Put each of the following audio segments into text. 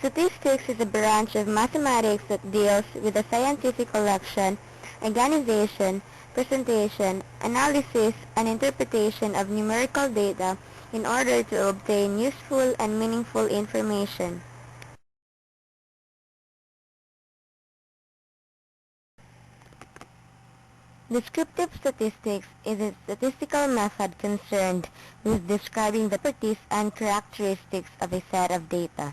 Statistics is a branch of mathematics that deals with the scientific collection, organization, presentation, analysis, and interpretation of numerical data in order to obtain useful and meaningful information. Descriptive statistics is a statistical method concerned with describing the properties and characteristics of a set of data.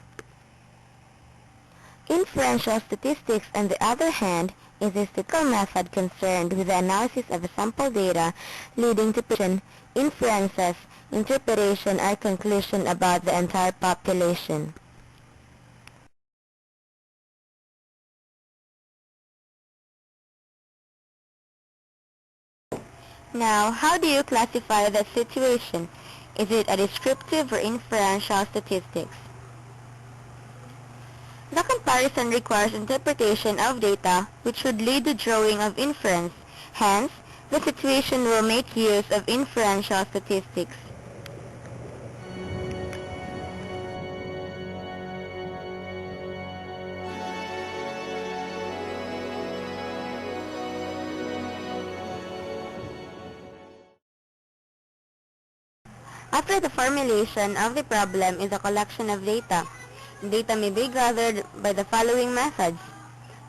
Inferential statistics, on the other hand, is a statistical method concerned with the analysis of sample data leading to prediction, inferences, interpretation, or conclusion about the entire population. Now, how do you classify that situation? Is it a descriptive or inferential statistics? The comparison requires interpretation of data, which would lead to drawing of inference. Hence, the situation will make use of inferential statistics. After the formulation of the problem is a collection of data. Data may be gathered by the following methods: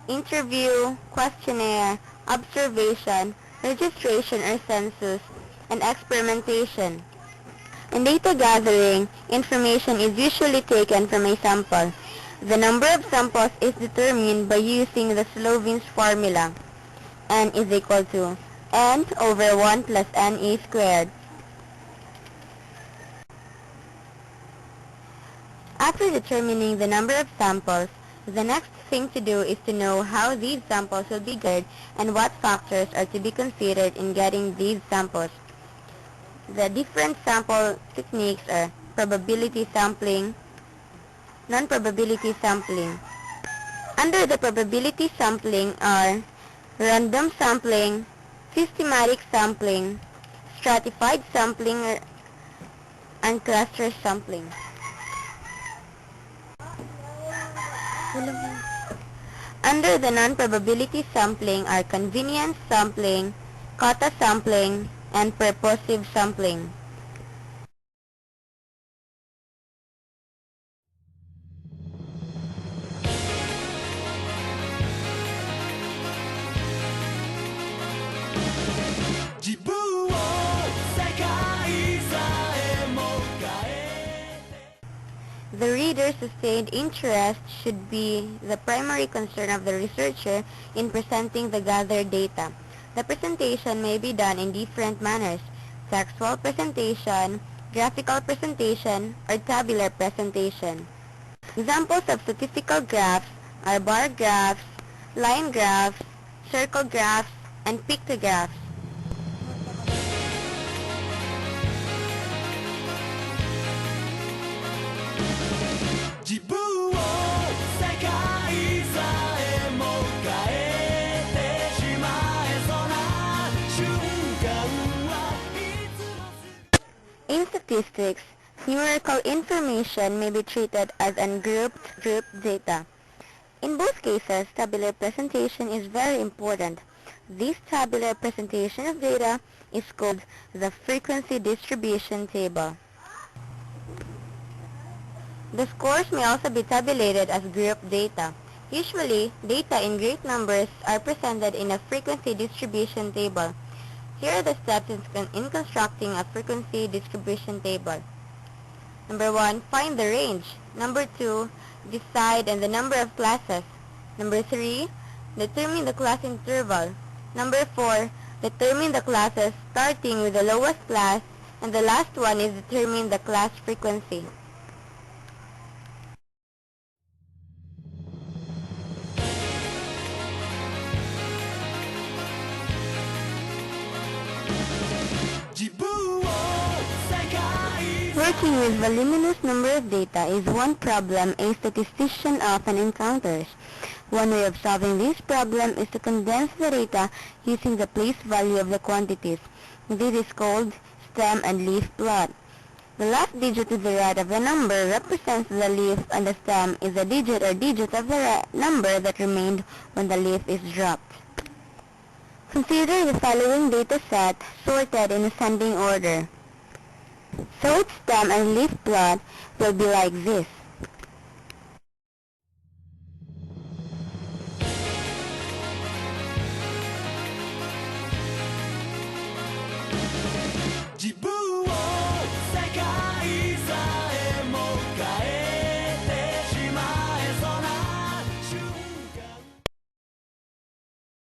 interview, questionnaire, observation, registration or census, and experimentation. In data gathering, information is usually taken from a sample. The number of samples is determined by using the Sloven's formula. N is equal to N over 1 plus NE squared. After determining the number of samples, the next thing to do is to know how these samples will be gathered and what factors are to be considered in getting these samples. The different sample techniques are probability sampling, non-probability sampling. Under the probability sampling are random sampling, systematic sampling, stratified sampling, and cluster sampling. Under the non-probability sampling are convenience sampling, quota sampling, and purposive sampling. The reader's sustained interest should be the primary concern of the researcher in presenting the gathered data. The presentation may be done in different manners: textual presentation, graphical presentation, or tabular presentation. Examples of statistical graphs are bar graphs, line graphs, circle graphs, and pictographs. In statistics, numerical information may be treated as ungrouped grouped data. In both cases, tabular presentation is very important. This tabular presentation of data is called the frequency distribution table. The scores may also be tabulated as grouped data. Usually, data in great numbers are presented in a frequency distribution table. Here are the steps in constructing a frequency distribution table. Number 1, find the range. Number 2, decide on the number of classes. Number 3, determine the class interval. Number 4, determine the classes starting with the lowest class, and the last one is determine the class frequency. Working with voluminous number of data is one problem a statistician often encounters. One way of solving this problem is to condense the data using the place value of the quantities. This is called stem and leaf plot. The last digit to the right of the number represents the leaf and the stem is the digit or digits of the number that remained when the leaf is dropped. Consider the following data set sorted in ascending order. So its stem and leaf plot will be like this.